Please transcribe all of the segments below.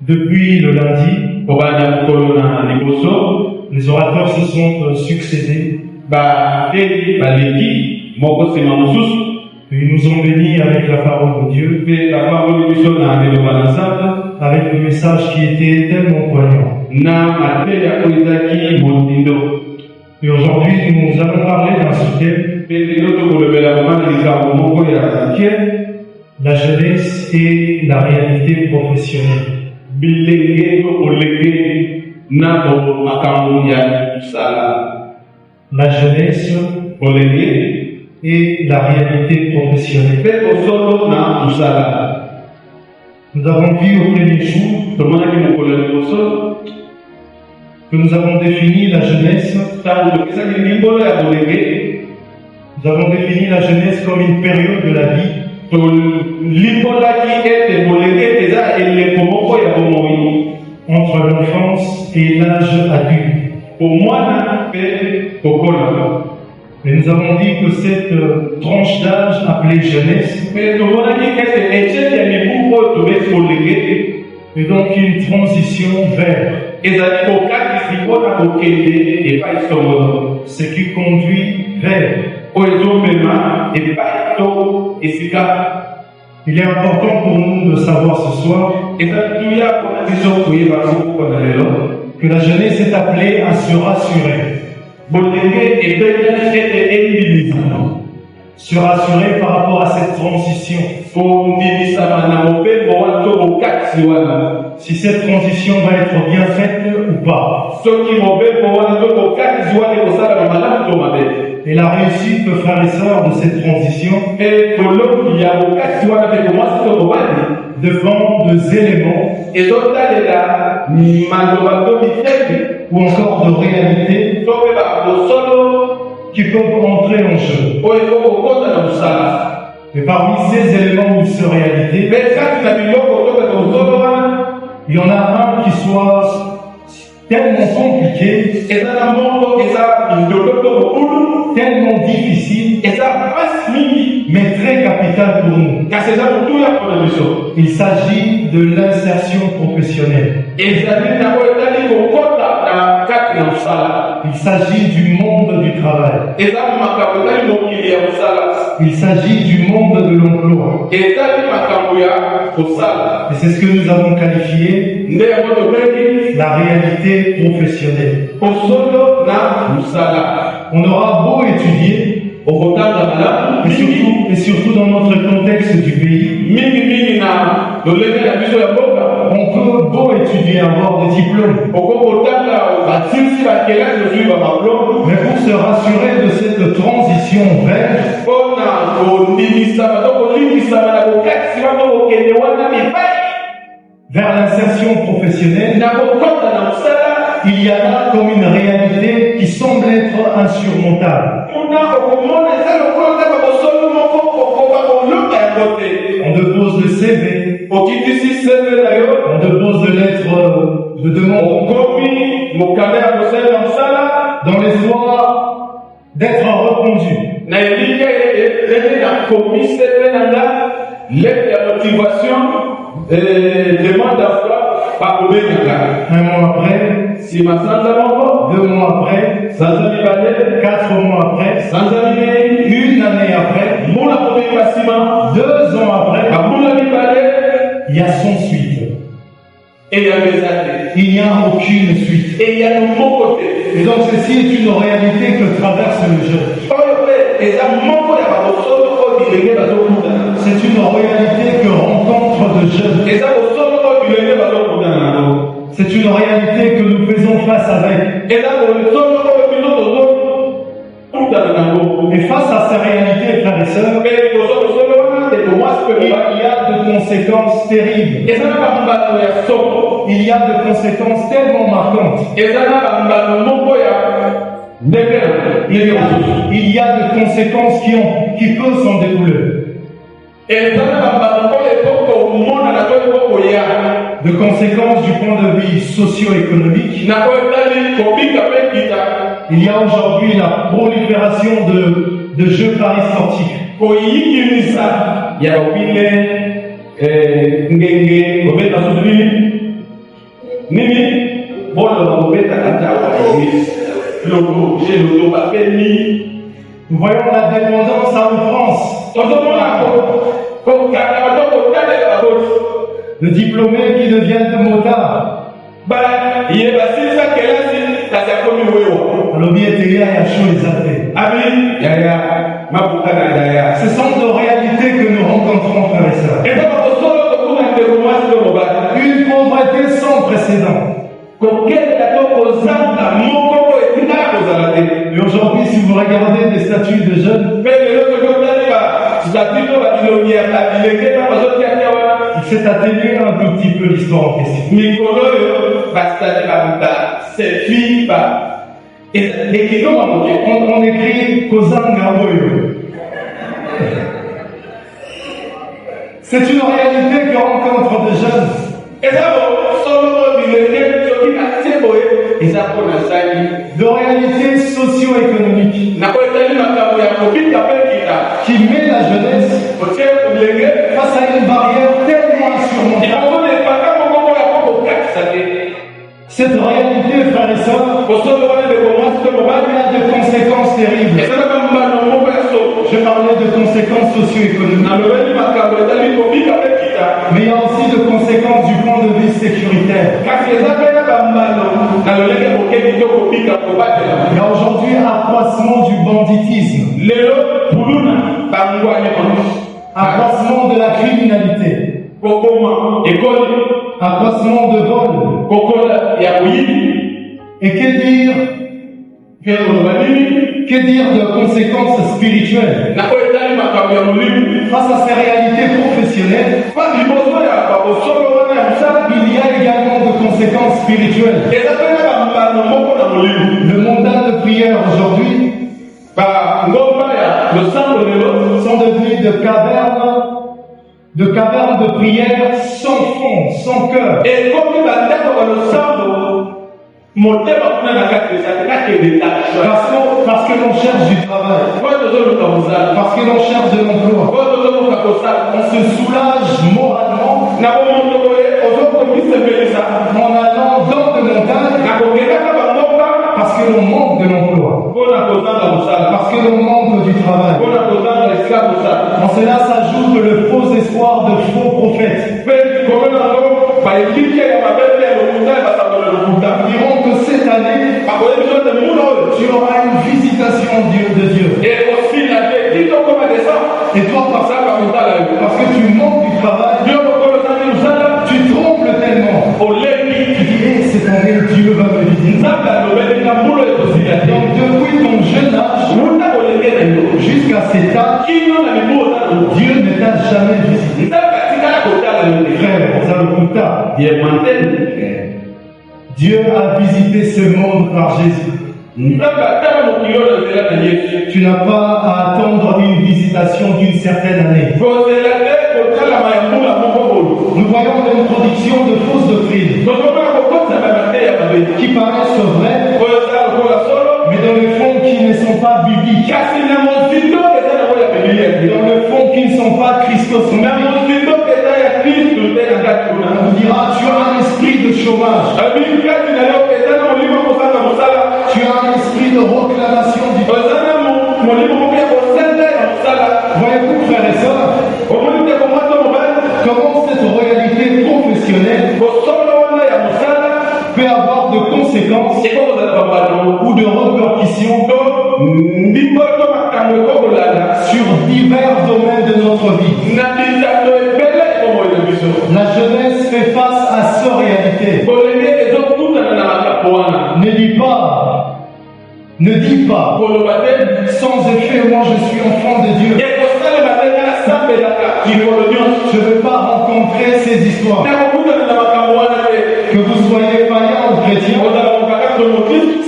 Depuis le lundi, les orateurs se sont succédés. Ils nous ont bénis avec la parole de Dieu, avec le message qui était tellement poignant. Et aujourd'hui, nous allons parler d'un sujet, la jeunesse et la réalité professionnelle. La jeunesse et la réalité professionnelle. Nous avons vu au premier jour que nous avons défini la jeunesse. Nous avons défini la jeunesse comme une période de la vie entre l'enfance et l'âge adulte. Et nous avons dit que cette tranche d'âge appelée jeunesse est donc une transition vers ce qui conduit vers. Il est important pour nous de savoir ce soir que la jeunesse est appelée à se rassurer. Se rassurer par rapport à cette transition. Si cette transition va être bien faite ou pas. Et la réussite, frères et sœurs, de cette transition dépend des éléments ou encore de réalités qui peuvent entrer en jeu. Et parmi ces éléments ou ces réalités, il y en a un qui soit tellement compliqué, tellement difficile, mais très capital pour nous. Il s'agit de l'insertion professionnelle. Il s'agit du monde du travail. Il s'agit du monde de l'emploi. Et c'est ce que nous avons qualifié la réalité professionnelle. On aura beau étudier, et surtout dans notre contexte du pays, on peut beau étudier, avoir des diplômes, mais pour se rassurer de cette transition vers l'insertion professionnelle, il y a là comme une réalité qui semble être insurmontable. On dépose le CV, on dépose de lettres de demande dans l'espoir d'être reconduit. Un mois après, 2 mois après, 4 mois après, 1 année après, 2 ans après, il y a sans suite. Il n'y a aucune suite. Et donc ceci est une réalité que traverse le jeune. C'est une réalité que rencontre de jeunes. C'est une réalité que nous faisons face avec. Et face à ces réalités, frères et sœurs, il y a de conséquences terribles. Il y a de conséquences tellement marquantes. Il y a de conséquences qui peuvent s'en découler. De conséquences du point de vue socio-économique. Il y a aujourd'hui la prolifération de jeux paris sportifs. koyikilisa ya opine ngenge obeta sudini nini bolo obeta kata wa église logo chez logo bapeni. Nous voyons la dépendance en France. Le diplômé qui devient de motard. Ce sont de réalités que nous rencontrons, frères et sœurs. Une pauvreté sans précédent. Et aujourd'hui, si vous regardez des statuts de jeunes, il s'est atténué un tout petit peu l'histoire en question. On écrit Kozanga Oyo. C'est une réalité que rencontrent des jeunes. De réalité socio-économique qui met la jeunesse face à une barrière tellement insurmontable. Cette réalité, frères et sœurs, a des conséquences terribles. Je parlais de conséquences socio-économiques. Mais il y a aussi de conséquences du point de vue sécuritaire. Il y a aujourd'hui un accroissement du banditisme, accroissement de la criminalité, accroissement de vol. Et que dire de conséquences spirituelles face à ces réalités professionnelles? Il y a également de conséquences spirituelles. Le mandat de prière aujourd'hui sont devenus de cavernes de prière sans fond, sans cœur. Parce que l'on cherche du travail, parce que l'on cherche de l'emploi, on se soulage moralement en allant dans de montagnes, parce que l'on manque de l'emploi, parce que l'on manque du travail. En cela s'ajoute le faux espoir de faux prophètes. Diront que cette année, tu auras une visitation de Dieu. Et toi, parce que tu manques du travail, tu trembles tellement. Tu dis, cette année, Dieu va me visiter. Donc, depuis ton jeune âge jusqu'à cet âge, Dieu ne t'a jamais visité. Frère, Dieu a visité ce monde par Jésus. Tu n'as pas à attendre une visitation d'une certaine année. Nous voyons l'introduction de fausses doctrines qui paraissent vraies, mais dans le fond qui ne sont pas bibliques. Dans le fond qui ne sont pas christocentriques. On dira, tu as un esprit de chômage. Tu as un esprit de réclamation du peuple. Voyez-vous, frères et sœurs, comment cette réalité professionnelle peut avoir de conséquences ou de répercussions sur divers domaines de notre vie. La jeunesse fait face à cette réalité. Ne dis pas, sans effet, moi je suis enfant de Dieu. Je ne veux pas rencontrer ces histoires. Que vous soyez païen ou chrétien,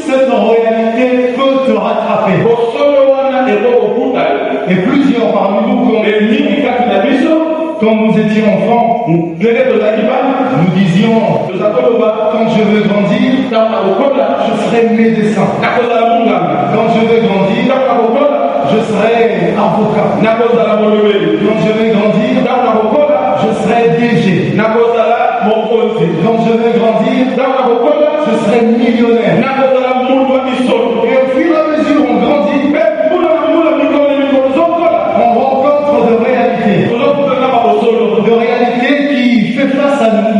cette réalité peut te rattraper. Et plusieurs parmi nous, quand nous étions enfants, nous disions, quand je veux grandir, je serai médecin. Quand je veux grandir, je serai avocat. Quand je vais grandir, je serai DG. Quand je vais grandir, je serai millionnaire. Et au fur et à mesure on grandit, on rencontre de réalités. De réalités qui fait face à nous.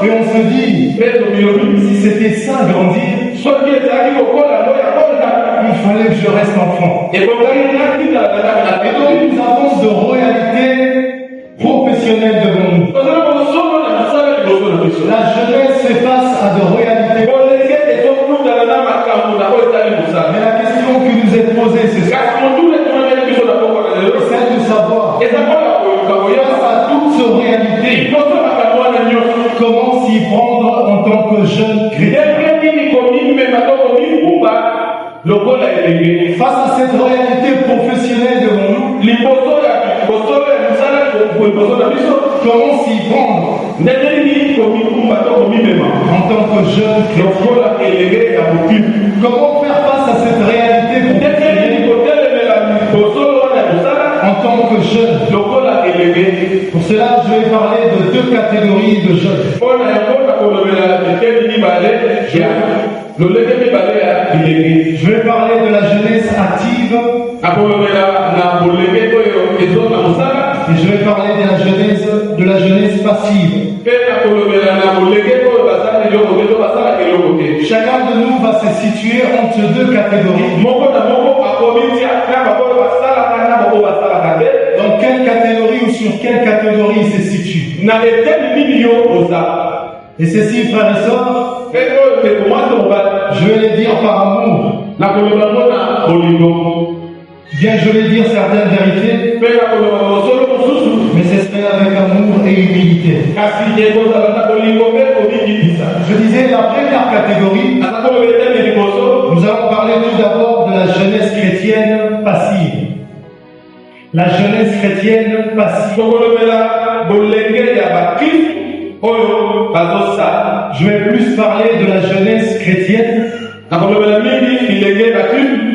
Et on se dit, si c'était ça grandir, il fallait que je reste enfant. Et donc nous avons de réalités professionnelles devant nous. La jeunesse fait face à de réalités. Mais la question qui nous est posée, c'est celle de savoir, face à toutes ces réalités, comment s'y prendre en tant que jeune chrétien. Face à cette réalité professionnelle devant nous, comment s'y prendre en tant que jeune chrétien. Comment faire face à cette réalité professionnelle en tant que jeune. Pour cela, je vais parler de deux catégories de jeunes. Je vais parler de la jeunesse active et je vais parler de la jeunesse passive. Chacun de nous va se situer entre deux catégories. Dans quelle catégorie ou sur quelle catégorie il se situe? Et ceci, frères et sœurs, je vais les dire par amour. Bien, je vais dire certaines vérités, mais c'est fait avec amour et humilité. Je disais la première catégorie, nous allons parler tout d'abord de la jeunesse chrétienne passive. La jeunesse chrétienne passive. Je vais plus parler de la jeunesse chrétienne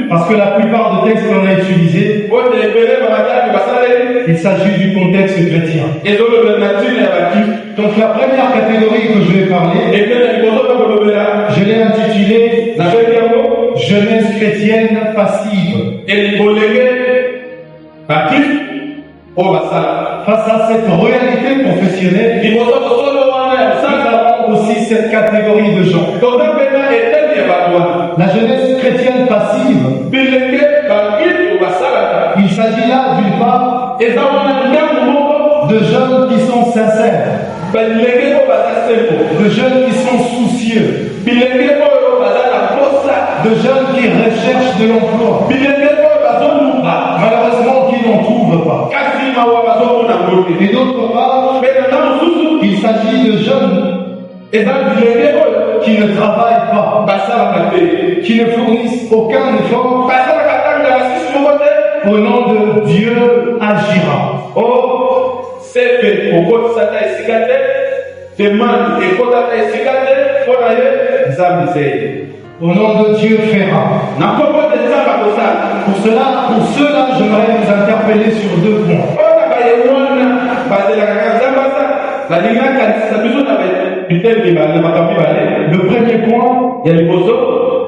parce que la plupart des textes qu'on a utilisés, il s'agit du contexte chrétien. Donc la première catégorie que je vais parler, je l'ai intitulée jeunesse chrétienne passive. Face à cette réalité professionnelle, nous avons aussi cette catégorie de gens. La jeunesse chrétienne passive, il s'agit là d'une part de jeunes qui sont sincères, de jeunes qui sont soucieux, de jeunes qui recherchent de l'emploi, malheureusement qui n'en trouvent pas. Et d'autre part, il s'agit de jeunes qui ne travaillent pas, qui ne fournissent aucun effort. Au nom de Dieu agira. Au nom de Dieu fera. Pour cela, j'aimerais vous interpeller sur deux points. Le premier point,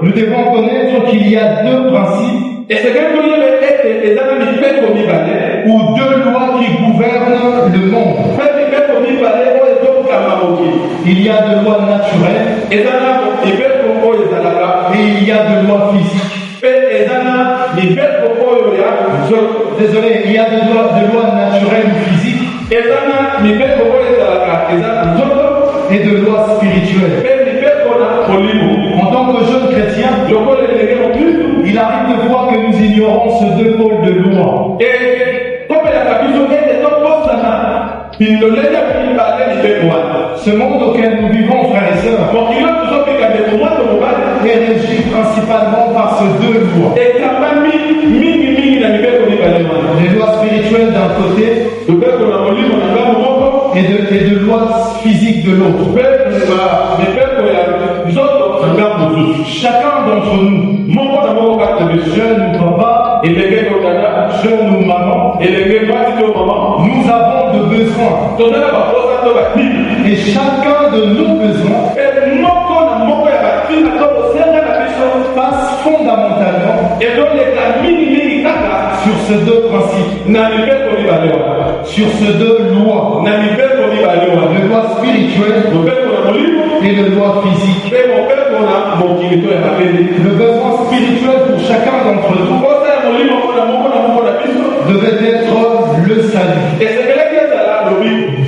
nous devons connaître qu'il y a deux principes ou deux lois qui gouvernent le monde. Il y a de lois naturelles et il y a de lois physiques. Désolé, il y a de lois naturelles ou physiques et de lois spirituelles. En tant que jeune chrétien, il arrive de voir que nous ignorons ces deux pôles de loi. Ce monde auquel nous vivons, frères et sœurs, est régi principalement par ces deux lois. Les lois spirituelles d'un côté et de lois physiques de l'autre. Chacun d'entre nous jeune papa, jeune ou maman, nous avons de besoins. Et chacun de nos besoins passe fondamentalement sur ces deux principes, sur ces deux lois, le loi spirituelle et le loi physique. Le besoin spirituel pour chacun d'entre nous devait être le salut.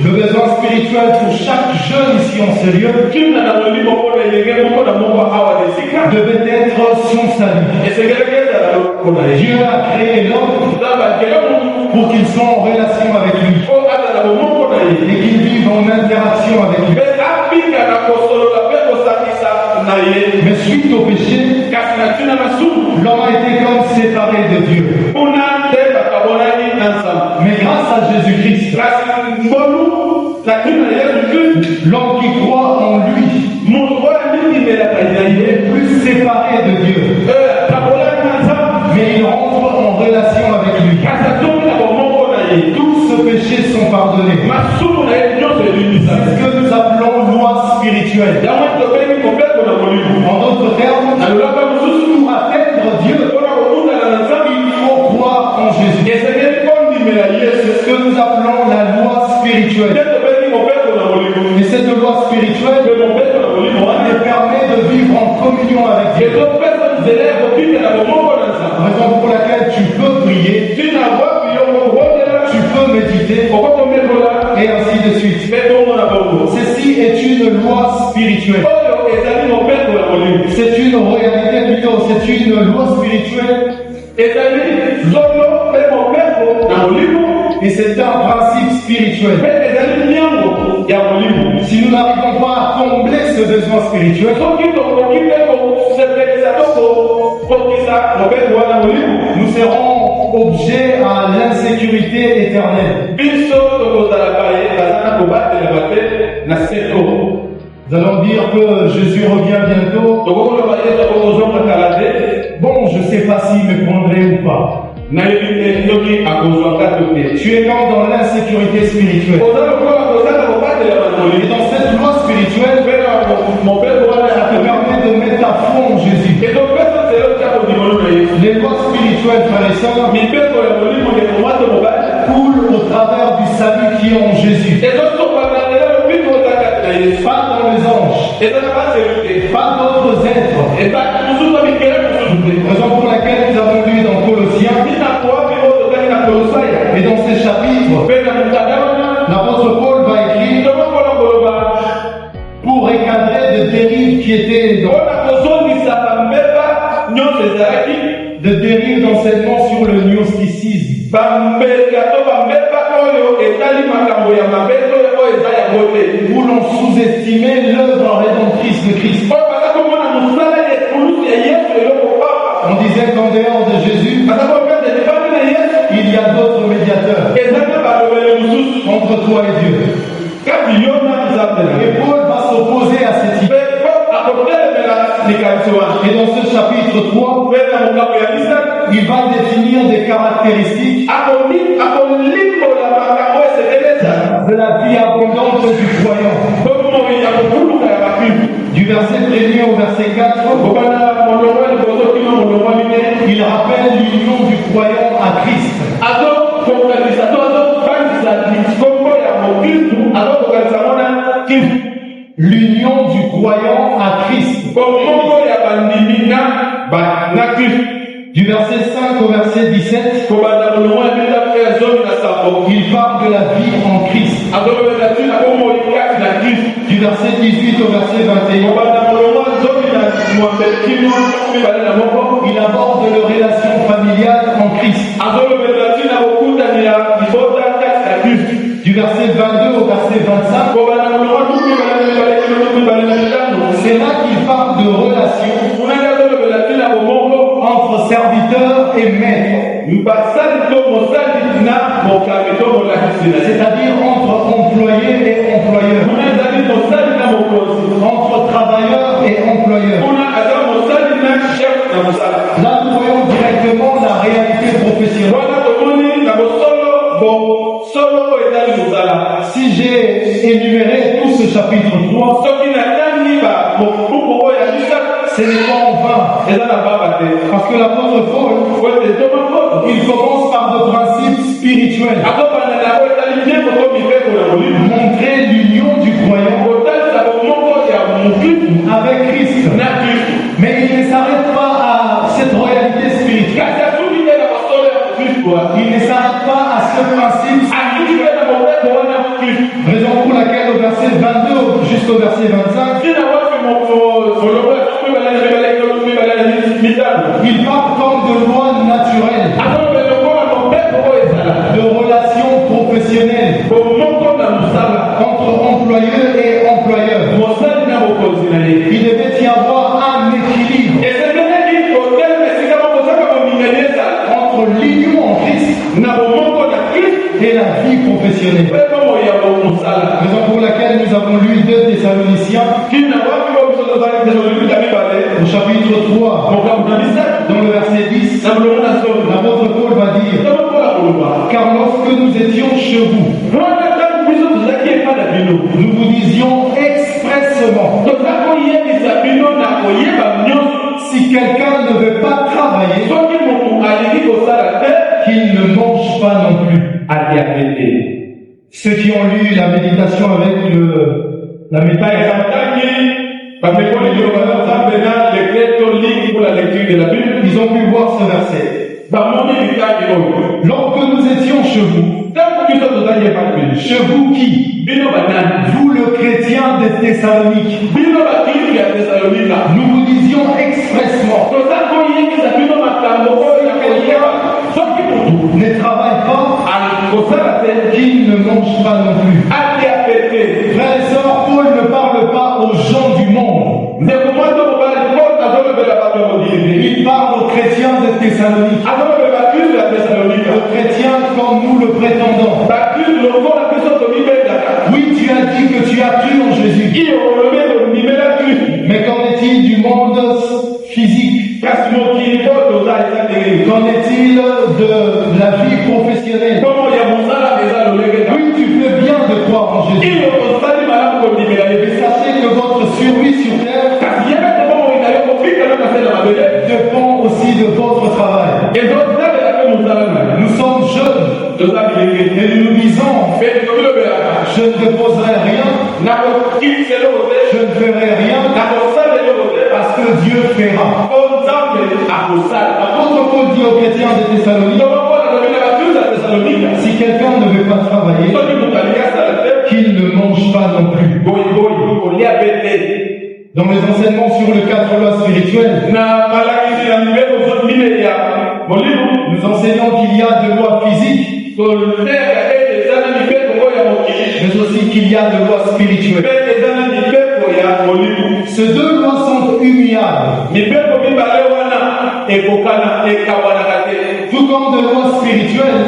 Le besoin spirituel pour chaque jeune ici en ce lieu devait être son salut. Dieu a créé l'homme pour qu'il soit en relation avec lui et qu'il vive en interaction avec lui. Mais suite au péché, l'homme a été comme séparé de Dieu. Mais grâce à Jésus-Christ, l'homme qui croit en lui, il est plus séparé de Dieu. Mais il rentre en relation avec lui. Tous ces péchés sont pardonnés. C'est ce que nous appelons loi spirituelle. En d'autres termes, pour atteindre Dieu, il faut croire en Jésus. C'est ce que nous appelons la loi spirituelle. Et cette loi spirituelle nous permet de vivre en communion avec Dieu. Raison pour laquelle tu peux prier, tu peux méditer, et ainsi de suite. Ceci est une loi spirituelle. C'est une réalité plutôt, c'est une loi spirituelle. Et c'est un principe spirituel. Si nous n'arrivons pas à combler ce besoin spirituel, nous serons objets à l'insécurité éternelle. Nous allons dire que Jésus revient bientôt. Bon, je ne sais pas s'il me prendrait ou pas. Tu es comme dans l'insécurité spirituelle. Et dans cette loi spirituelle, ça te permet de mettre à fond Jésus. Les lois spirituelles, frères et sœurs, coulent au travers du salut qui est en Jésus. Pas dans les anges, pas d'autres êtres. Raison pour laquelle nous avons lu dans Colossiens, et dans ces chapitres, l'apôtre Paul va écrire pour recadrer des dérives qui étaient de dérives d'enseignement sur le gnosticisme. Où l'on sous-estimait l'œuvre rédemptrice de Christ. On disait qu'en dehors de Jésus, il y a d'autres médiateurs entre toi et Dieu. Et Paul va s'opposer à cette idée. Et dans ce chapitre 3, il va définir des caractéristiques de la vie abondante du croyant. Du verset 1er au verset 4, il rappelle l'union du croyant à Christ. L'union du croyant à Christ. Du verset 5 au verset 17, il parle de la vie en Christ. Du verset 18 au verset 21, il aborde les relations familiales en Christ. Du verset 22 au verset 25, c'est là qu'il parle de relations entre serviteurs et maîtres. C'est-à-dire entre employés et employeurs. Entre travailleurs et employeurs. Là, Si j'ai énuméré tout ce chapitre 3, ce n'est pas en vain. Parce que l'apôtre Paul, il commence par des principes spirituels. Montrer l'union du croyant avec Christ. Mais il ne s'arrête pas à cette réalité spirituelle. Il ne s'arrête pas à ce principe. Raison pour laquelle au verset 22 jusqu'au verset 25, il parle comme de loi naturelle, de relations professionnelles entre employeurs et employeurs. Il devait y avoir un équilibre entre l'union en Christ et la vie professionnelle. Raison pour laquelle nous avons lu 2 Thessaloniciens au chapitre 3, dans le verset 10, l'apôtre Paul va dire: car lorsque nous étions chez vous, nous vous disions expressement, si quelqu'un ne veut pas travailler, qu'il ne mange pas non plus. Ceux qui ont lu la méditation avec la méditation, ils ont pu voir ce verset. Lorsque nous étions chez vous qui? Vous le chrétien des Thessaloniques, nous vous disions expressement, ne travaille pas, qu'il ne mange pas non plus. Frères et sœurs, Paul ne parle pas aux gens du monde. Il parle aux chrétiens des Thessaloniques. Aux chrétiens comme nous le prétendons. Oui, tu as dit que tu as cru en Jésus. Mais qu'en est-il du monde physique? Qu'en est-il de la vie professionnelle? Oui, tu fais bien de croire en Jésus. Mais sachez que votre survie sur terre dépend aussi de votre travail. Nous sommes jeunes et nous disons: je ne déposerai rien, je ne ferai rien, parce que Dieu fera. L'apôtre Paul dit aux chrétiens de Thessalonique: si quelqu'un ne veut pas travailler, qu'il ne mange pas non plus. Dans les enseignements sur le cadre loi spirituelle, nous enseignons qu'il y a de lois physiques, mais aussi qu'il y a de lois spirituelles. Ces 2 lois sont immuables. Tout comme de lois spirituelles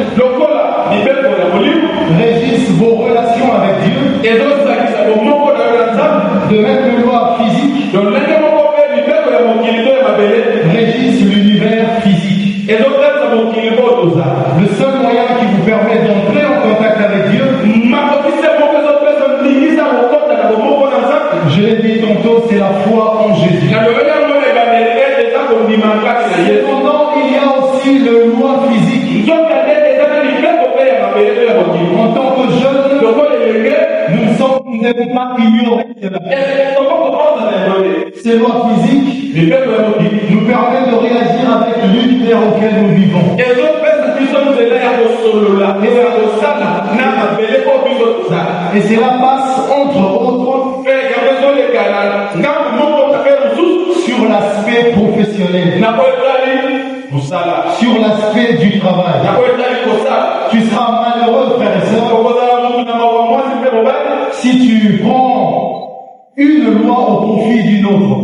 régissent vos relations avec Dieu, de même que les lois physiques régissent l'univers physique. Le seul moyen qui vous permet d'entrer en contact avec Dieu, je l'ai dit tantôt, c'est la foi en Jésus. Cependant, il y a aussi le loi physique. En tant que jeunes, nous ne devons pas ignorer cela. Ces lois physiques nous permettent de réagir avec l'univers auquel nous vivons. Et cela passe entre autres sur l'aspect professionnel, sur l'aspect du travail. Tu seras malheureux, frère et sœur, si tu prends une loi au profit d'une autre.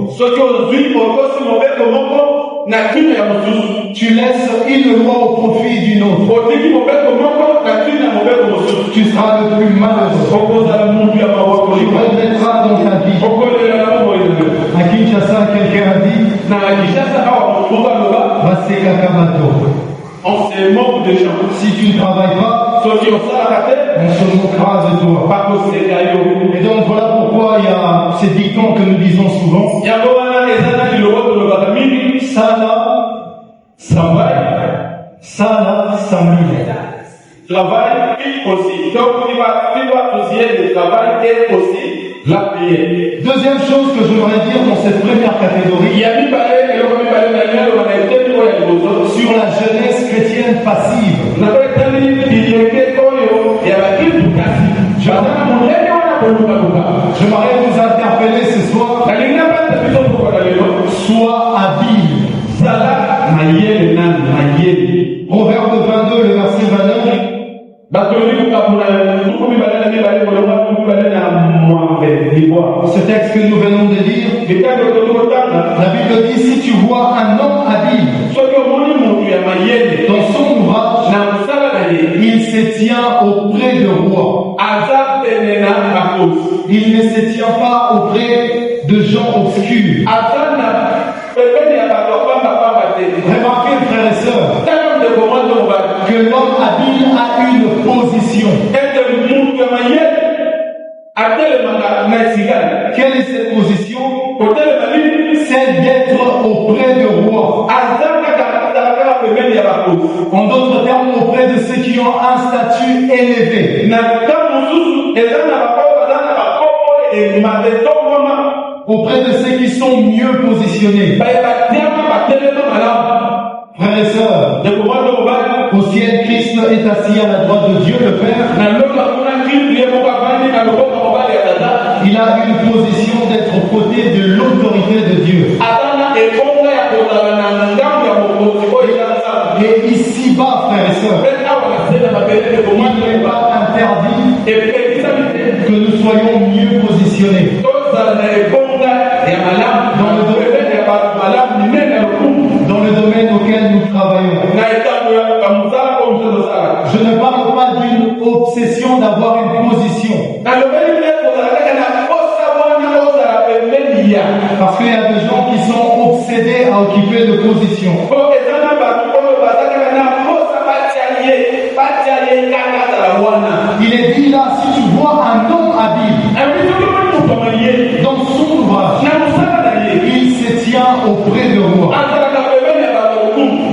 Tu laisses une loi au profit d'une autre. Tu seras le plus malheureux. Tu regretteras dans ta vie. À Kinshasa, quelqu'un a dit Vaseka Kamato. On se moque des gens. Si tu ne travailles pas, on se moquera de toi. Et donc voilà pourquoi il y a ces dictons que nous disons souvent. Sana, Samli. Travail est possible. Donc, il va poser le travail est possible. La prière. Deuxième chose que je voudrais dire dans cette première catégorie, sur la jeunesse chrétienne passive. J'aimerais vous interpeller ce soir. Sois habile. Proverbe 22, le verset 29. Ce texte que nous venons de lire, la Bible dit, si tu vois un homme habile dans son ouvrage, il se tient auprès de roi. Il ne se tient pas auprès de gens obscurs. Remarquez, frères et sœurs, que l'homme habile a une position. Quelle est cette position? Celle d'être auprès du roi. En d'autres termes, auprès de ceux qui ont un statut élevé. Auprès de ceux qui sont mieux positionnés. Frères et sœurs, au ciel, Christ est assis à la droite de Dieu le Père. Il a une position d'être aux côtés de l'autorité de Dieu. Et ici-bas, frères et sœurs, il n'est pas interdit que nous soyons mieux positionnés. Dans le domaine auquel nous travaillons. Je ne parle pas d'une obsession d'avoir une position. Parce qu'il y a des gens qui sont obsédés à occuper de positions. Il est dit là, si tu vois un homme habile dans son ouvrage, il se tient auprès de moi.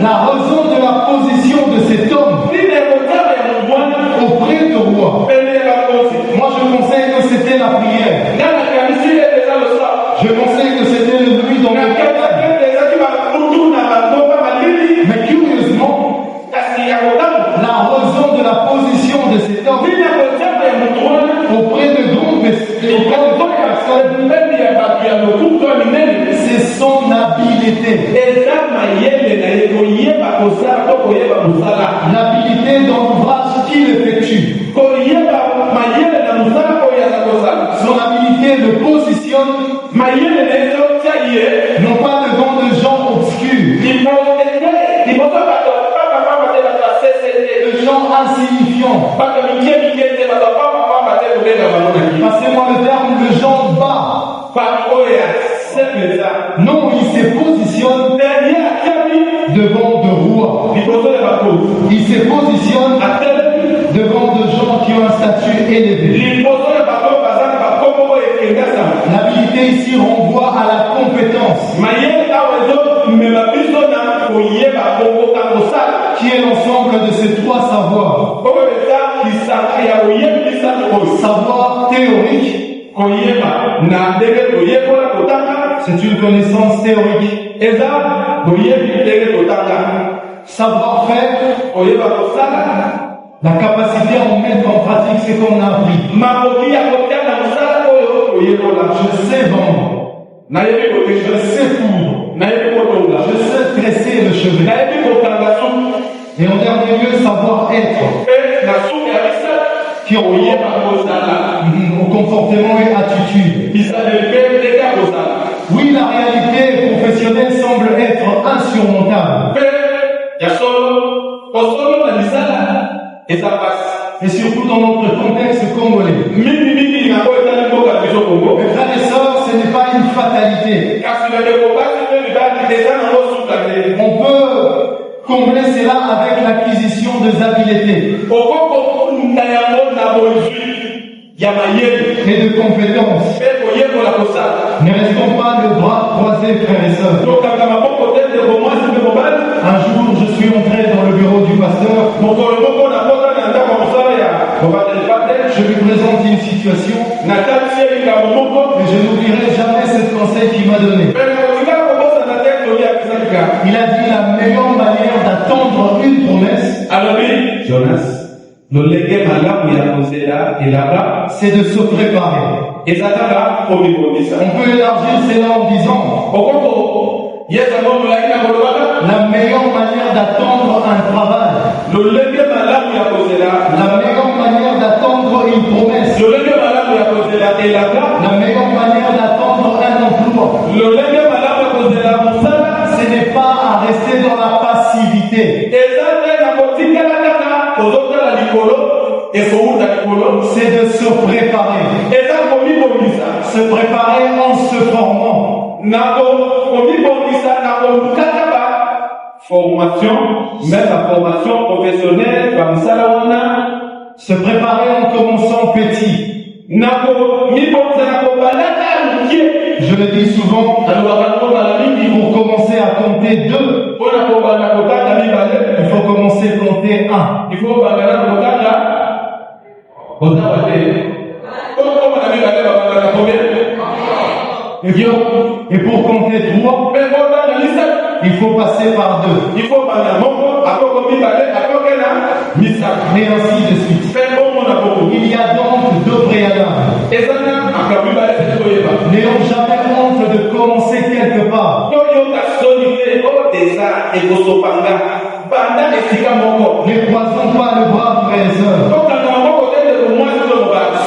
La raison de la position de cet homme auprès de roi, moi je conseille que c'était la prière. Je conseille que c'était le bruit dans le cœur. Mais curieusement, la raison de la position de cet homme auprès de grandes personnes, c'est son habileté. L'habileté dans l'ouvrage qu'il effectue. Son habileté le positionne non pas devant de gens obscurs, de gens insignifiants. Passez-moi le terme de gens bas. Non, il se positionne devant de rois. Il se positionne devant de gens qui ont un statut élevé. L'habilité ici renvoie à la compétence, qui est l'ensemble de ces trois savoirs. Savoir théorique, c'est une connaissance théorique. Savoir-faire, la capacité à mettre en pratique ce qu'on a appris. Je sais vendre, je sais coudre, je sais tresser le cheveu. Et en dernier lieu, savoir-être, qui relié au comportement et attitude. Oui, la réalité professionnelle semble être insurmontable. Et surtout dans notre contexte congolais. Mes frères et sœurs, ce n'est pas une fatalité. On peut combler cela avec l'acquisition de habiletés. et de compétences. Ne restons pas le bras croisé, frères et sœurs. Un jour, je suis entré dans le bureau du pasteur. Je lui présente une situation et je n'oublierai jamais ce conseil qu'il m'a donné. Il a dit la meilleure manière d'attendre une promesse, Jonas, c'est de se préparer. On peut élargir cela en disant la meilleure manière d'attendre un travail, la meilleure manière d'attendre une promesse, la meilleure manière d'attendre un emploi, ce n'est pas à rester dans la passivité. C'est de se préparer. Se préparer en se formant. Formation, même la formation professionnelle, comme ça, se préparer en commençant petit. Je le dis souvent, pour commencer à compter 2, il faut commencer à compter 1. Et pour compter 3, il faut passer par 2. Et ainsi de suite. Il y a donc 2 préalables. N'ayons jamais honte de commencer quelque part. Ne croisons pas le bras, frères et sœurs.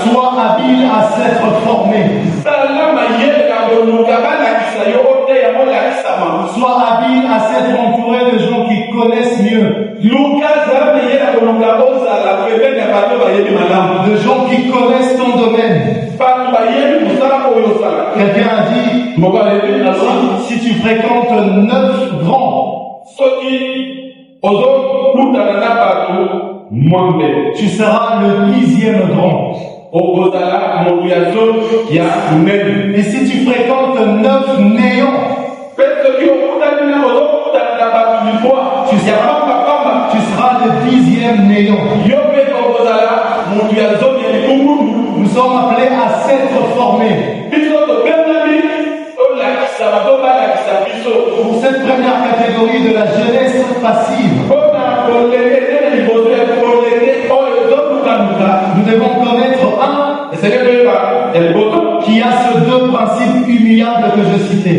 Sois habile à s'être formé. Sois habile à s'être entouré de gens qui connaissent mieux. De gens qui connaissent ton domaine. Quelqu'un a dit, si tu fréquentes 9 grands, tu seras le 10e grand. Et si tu fréquentes 9 néants, tu seras le 10e néant. Nous sommes appelés à s'être formés. Pour cette première catégorie de la jeunesse passive, nous devons connaître un qui a ces 2 principes humiliables que je citais.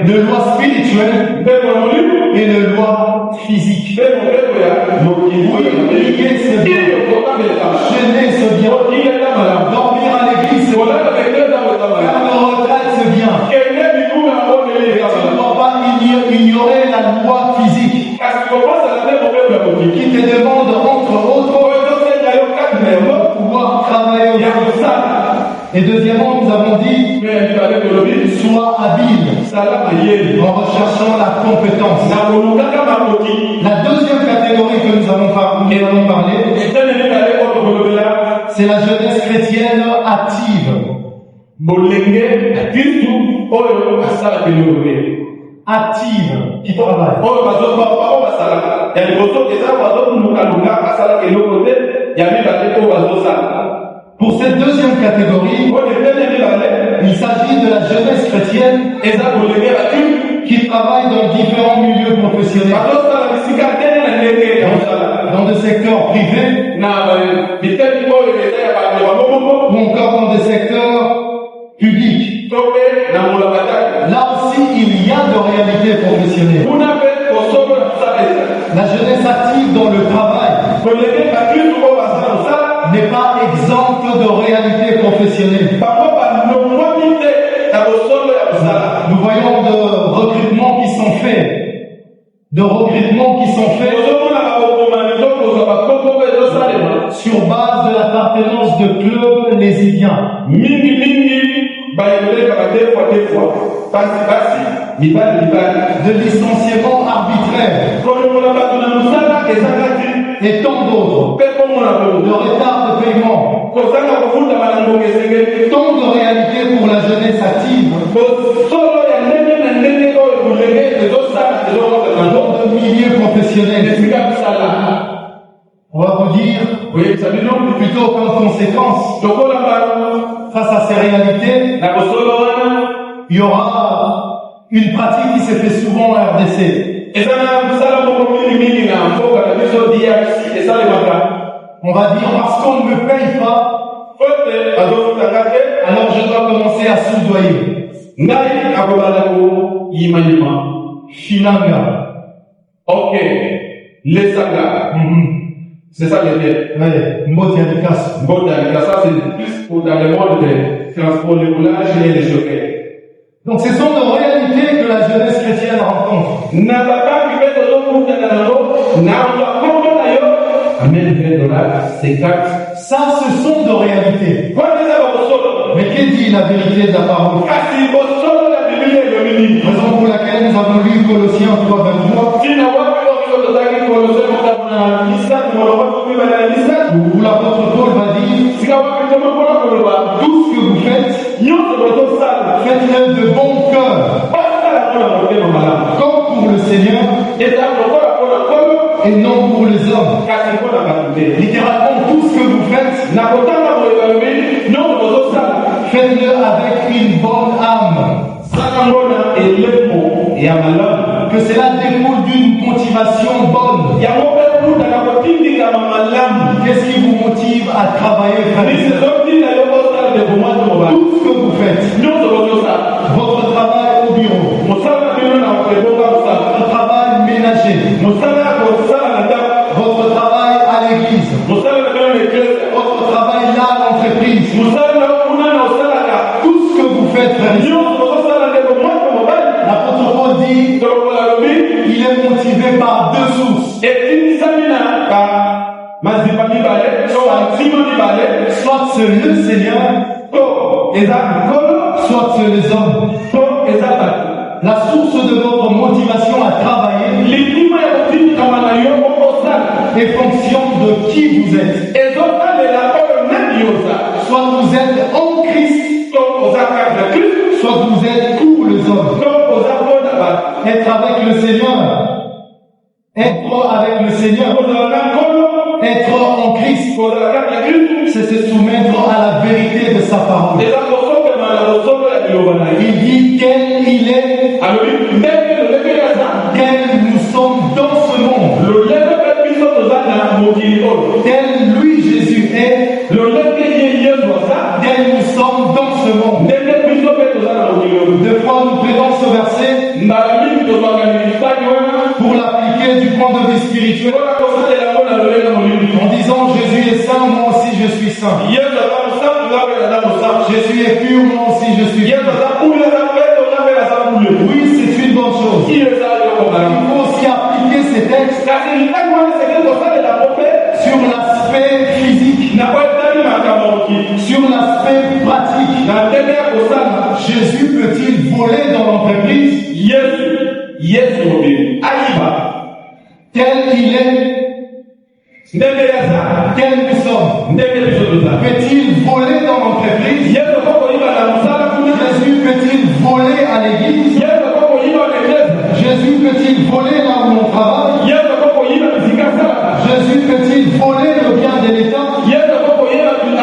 De loi spirituelle et de loi physique. Prier, c'est bien. Jeûner, c'est bien. Dormir à l'église, c'est bien. Faire nos retraites, c'est bien. Tu ne dois pas ignorer la loi physique qui te demande entre autres de pouvoir travailler au sein. Et deuxièmement, nous avons dit, sois habile en recherchant la compétence. La deuxième catégorie que nous allons parler, c'est la jeunesse chrétienne active. Active, qui travaille. Pour cette deuxième catégorie, il s'agit de la jeunesse chrétienne qui travaille dans différents milieux professionnels, dans des secteurs privés ou encore dans des secteurs publics. Là aussi, il y a de réalité professionnelle. La jeunesse active dans le travail n'est pas exempte de réalité professionnelle. Nous voyons de recrutements qui sont faits. Sur base de l'appartenance de clubs lésidiens. De licenciements arbitraires. et tant d'autres, mpe bongo na bongo de retard de paiement, kozanga kofuta malambo esengeli tant de réalités pour la jeunesse active, solo ya ndenge na ndenge oyo kolenge ezosala ezokota na dans de milieux professionnels. esika kosala On va vous dire, oyebisa bino plutôt comme conséquence, lokola mbala face à ces réalités, na kosolo wana il y aura une pratique qui se fait souvent en RDC. eza na mosala moko mingimingi na mboka na biso DRC esalemaka On va dire parce qu'on ne me paye pas, ote azofutaka te alors je dois commencer à soudoyer. ngai akobala koyimayima Finanga. ok lesanga c'est ça le terme Ouais, Mboti Adikas. mbota ça c'est plus pour dans le monde de transport le roulage et les jockeys Donc ce sont nos réalités que la jeunesse chrétienne rencontre. na babaki mpe tozokutana nango na bakombo na yo amen $20 50 Ça, ce sont nos réalités. wana eza bakosolo Mais que dit la vérité de la parole? kasi bosolo ya biblia elobi nini Raison pour laquelle nous avons lu Colossiens 3:23. tina wapi okiso tozalaki kolose mokambo na misatu moloba komiba na misatu Où l'apôtre Paul va dire, sika wapi tomokona koloba tout ce que vous faites, nyonso botosala faites-le de bon cœur, osala mpona motema malamu comme pour le Seigneur eza lokola mpona nkolo et non pour les hommes. kasi mpona bato te Littéralement, tout ce que vous faites, na kotanga boye balobi nyonso bozosala faites-le avec une bonne âme. sala ngona elemo ya malamu Que cela découle d'une motivation bonne. yango mpe kutaka kotindikama malamu Qu'est-ce qui vous motive à travailler, frères et nisi sœurs? ezotinda yo kosala dekomati mobali Tout ce que vous faites, nyonso bozosala votre travail au bureau, mosala na bino na ebonga kosala votre travail ménager, mosala ya kosala na ndako votre travail à l'église, mosala na bino na eklese votre travail là à l'entreprise, mosala na kuna na osalaka tout ce que vous faites, frères et sœurs. nyonso bozosala dekomati mobali L'apôtre Paul dit, tolokola lobi il est motivé par deux sources. etinisami na mazipa mibale to bansima mibale Soit c'est le Seigneur, to eza nkolo soit c'est les hommes. to eza bato La source de votre motivation à travailler litima ya kotindikama na yo okosala est fonction de qui vous êtes. ezotalela oyo nani yoza Soit vous êtes en Christ, to oza karte na kristu soit vous êtes pour les hommes. to oza mpona bato Être avec le Seigneur, être avec le Seigneur, kozala na nkolo être en Christ, kozala karte na kristu c'est se soumettre à la vérité de sa parole. eza kosokema na bosolo ya liloba na ye Il dit quel il est, alobi ndenge lolenge yaza quel nous sommes dans ce monde, lolenge mpe biso toza na mokili oyo tel lui Jésus est, lolenge ye yesu aza tel nous sommes dans ce monde. ndenge biso mpe toza na mokili oyo Deux fois nous prenons ce verset mbala mingi tozwaka militaki wana pour l'appliquer du point de vue spirituel mpona kosalela ngo na lolenge molimi en disant Jésus est saint, moi aussi je suis saint. yesu aza mosantu nga mpe naza mosantu Jésus est pur, moi aussi je suis yesu pur. aza pule aza peto nga mpe naza pule Oui, c'est une bonne chose. i eza yoko Il malamu faut aussi appliquer ces textes kasi litaki wana seke kosalela ngo mpe sur l'aspect physique, na po etali makambo ya mokili sur l'aspect pratique. na ndenge ya kosala Jésus peut-il voler dans l'entreprise? yesu mobili ayiba Tel il est, ndenge yaza tel nous sommes. ndenge biso toza Peut-il voler dans l'entreprise? yesu okokoyiba na mosala kuna Jésus peut-il voler à l'église? yesu okokoyiba na eklese Jésus peut-il voler là où on travaille? yesu okokoyiba bisika salaka Jésus peut-il voler le bien de l'État? yesu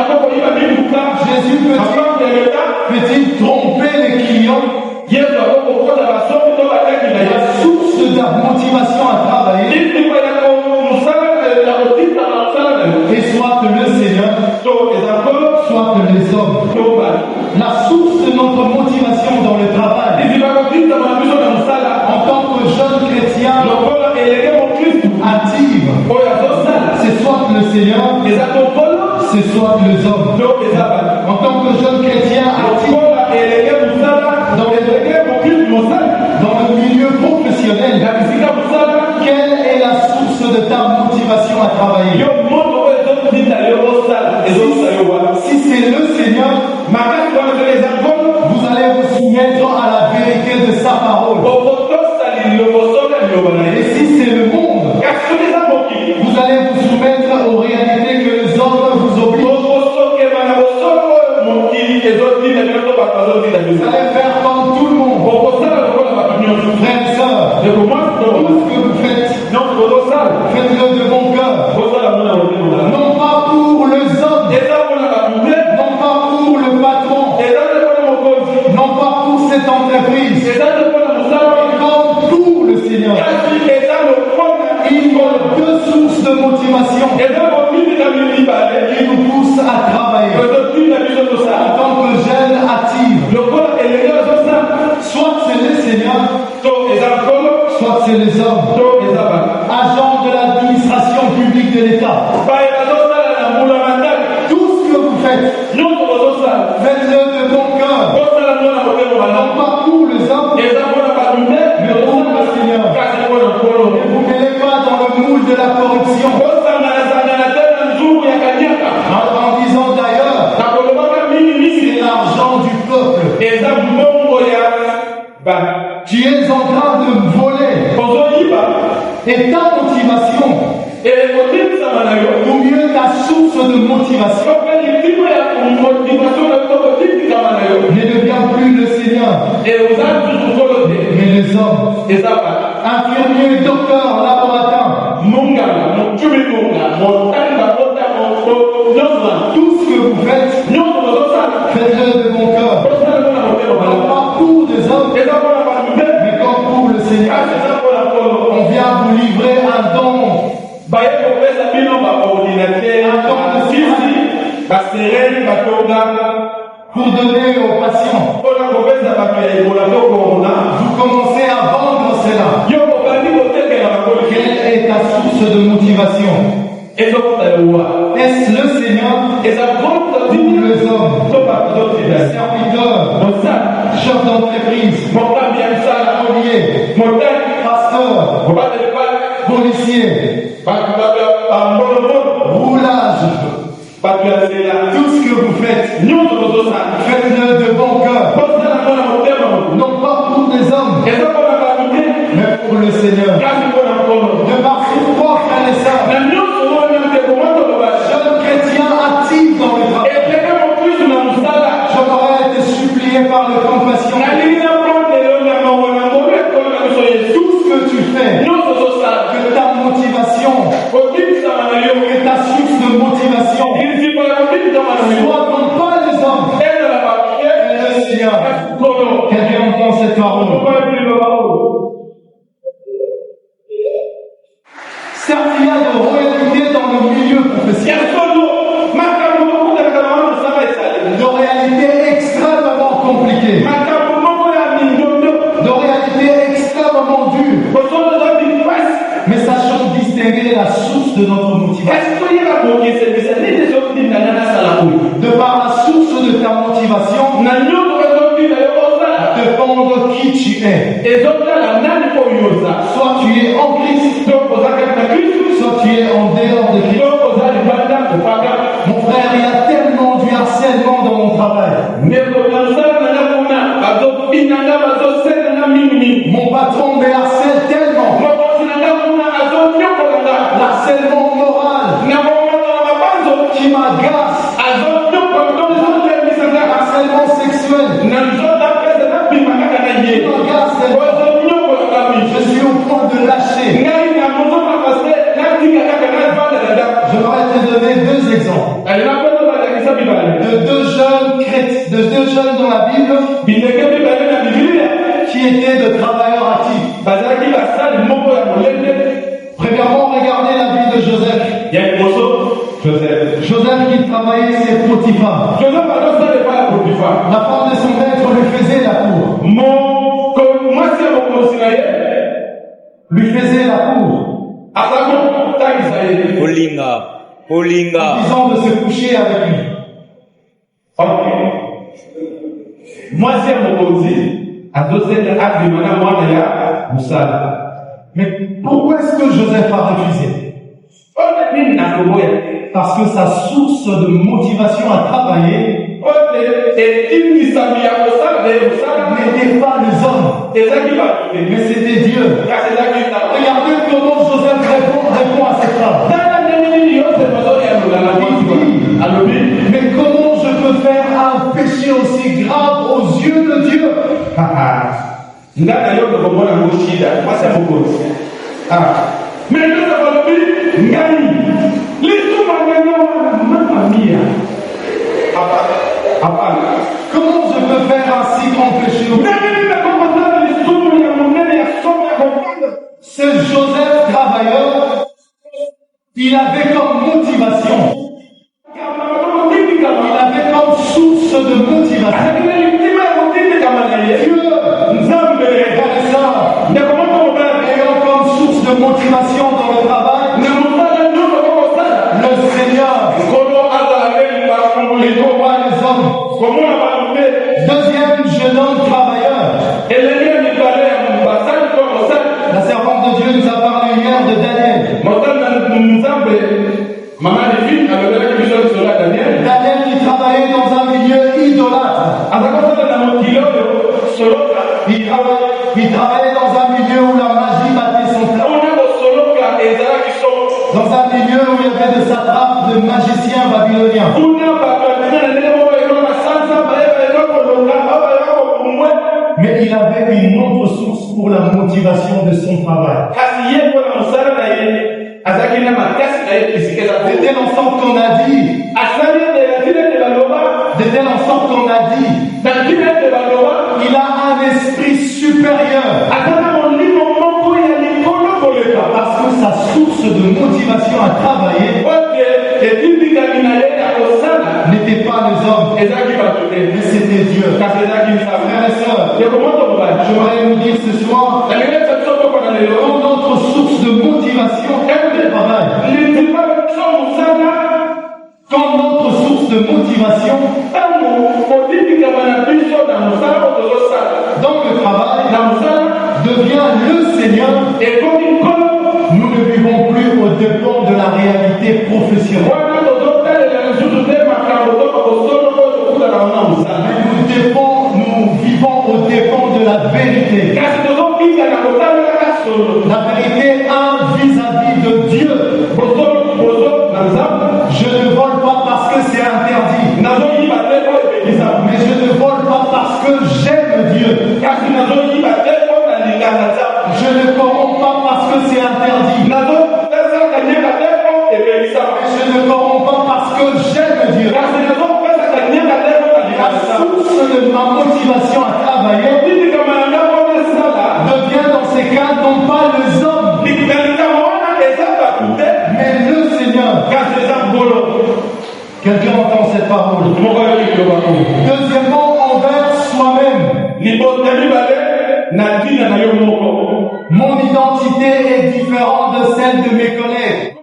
akokoyiba bibuka Jésus makambo ya leta peut-il tromper les clients? yesu akokokoza basomi to bateki na La yesu source de ta motivation à travailler litima ya mosala ya kotinda na mosala na yo est soit le Seigneur, to eza nkolo soit les hommes. to bato La source de notre motivation dans le travail liziba kotindama biso na mosala en tant que jeune chrétien lokola elenge mokristu active, oyo azosala c'est soit le Seigneur, eza to nkolo c'est soit les hommes. to eza bato En tant que jeune chrétien actif lokola elenge mosala elenge mokristu mosala dans le milieu professionnel, na bisika mosala quelle est la source de ta motivation à travailler? yo moto oyo ezokotinda yo osala ezokisa yo wana Si c'est le Seigneur, makasi wana soki eza nkolo vous allez vous soumettre à la vérité de sa parole. okotosali lilobo soki ya liloba na ye Et si c'est le monde, kasi soki eza mokili vous allez vous soumettre aux réalités que les hommes vous obligent. Vous allez faire comme tout le monde. Frères et sœurs, tout ce que vous faites, faites-le de bon cœur. Non pas pour les hommes, non pas pour le patron, non pas pour cette entreprise, mais comme pour le Seigneur. Il y a deux sources de motivation qui nous poussent à travailler. En tant que jeunes actifs, soit c'est le Seigneur, soit c'est les hommes, agents de l'administration publique de l'État. Tout ce que vous faites, faites-le de bon cœur, non pas pour les hommes, mais pour le Seigneur. Ne vous mêlez pas dans le moule de la corruption. En disant d'ailleurs, c'est l'argent du peuple. Tu es en train de voler. Et ta motivation, ou mieux ta source de motivation, ne devient plus le Seigneur, mais les hommes. Infirmiers, docteurs, laboratoires, tout ce que vous faites, faites-le de bon cœur. Non pas pour des hommes, mais comme pour le Seigneur. On vient vous livrer un don. Pour donner aux patients. Vous commencez à vendre cela. Quelle est ta source de motivation? Est-ce le Seigneur ou les hommes? Serviteurs, chefs d'entreprise, employés, pasteurs, policiers, roulage, tout ce que vous faites, faites-le de bon cœur. Non pas pour des hommes, mais pour le Seigneur. De par ses propres frères et sœurs, jeunes chrétiens actifs dans le travail, j'aurais été supplié par le compassion. Tout ce que tu fais, que ta motivation, que ta source de motivation, soit non pas les hommes, mais le Seigneur. Quelqu'un entend cette parole? Certes, il y a de réalité dans le milieu professionnel. De réalité extrêmement compliquée. De réalité extrêmement dure. Mais sachons distinguer la source de notre motivation. De par la source de ta motivation, dépend de qui tu es. Soit tu es en Christ, soit tu es en dehors de Christ. Mon frère, il y a tellement du harcèlement dans mon travail. Mon patron me harcèle tellement. L'harcèlement moral qui m'agace. Harcèlement sexuel qui m'agace tellement. Je suis au point de lâcher. Je vais te donner deux exemples. De deux jeunes dans la Bible qui étaient de travailleurs actifs. Premièrement, regardez la vie de Joseph. Joseph qui travaillait, c'est Potiphar. La femme de son maître lui faisait la cour. Olinga. Disant de se coucher avec lui. Mais pourquoi est-ce que Joseph a refusé? Parce que sa source de motivation à travailler n'était pas les hommes, mais c'était Dieu. Regardez comment Joseph répond à cette femme. Il avait comme motivation, il avait comme source de motivation. Dieu, ayant comme source de motivation dans le travail, le Seigneur, il voit les hommes. Deuxième jeune homme travailleur. La servante de Dieu nous a parlé hier de Daniel. Daniel qui travaillait dans un milieu idolâtre. Il travaillait dans un milieu où la magie battait son plein. Dans un milieu où il y avait des satrapes, de magiciens babyloniens. Mais il avait une autre source pour la motivation de son travail. De telle en sorte qu'on a dit, il a un esprit supérieur. Parce que sa source de motivation à travailler n'était pas les hommes, mais c'était Dieu. Frères et sœurs, j'aimerais vous dire ce soir, quand notre source de motivation est le travail, quand notre source de motivation dans le travail devient le Seigneur, nous ne vivons plus aux dépens de la réalité professionnelle. Nous vivons aux dépens de la vérité. La vérité vis-à-vis de Dieu. Je ne vole pas parce que c'est interdit. Mais je ne vole pas parce que j'aime Dieu. Je ne corromps pas parce que c'est interdit. Mais je ne corromps pas parce que j'aime Dieu. La source de ma motivation à travailler devient dans ces cas non pas les hommes, mais le Seigneur. Quelqu'un entend cette parole. Deuxièmement, envers soi-même. Mon identité est différente de celle de mes collègues.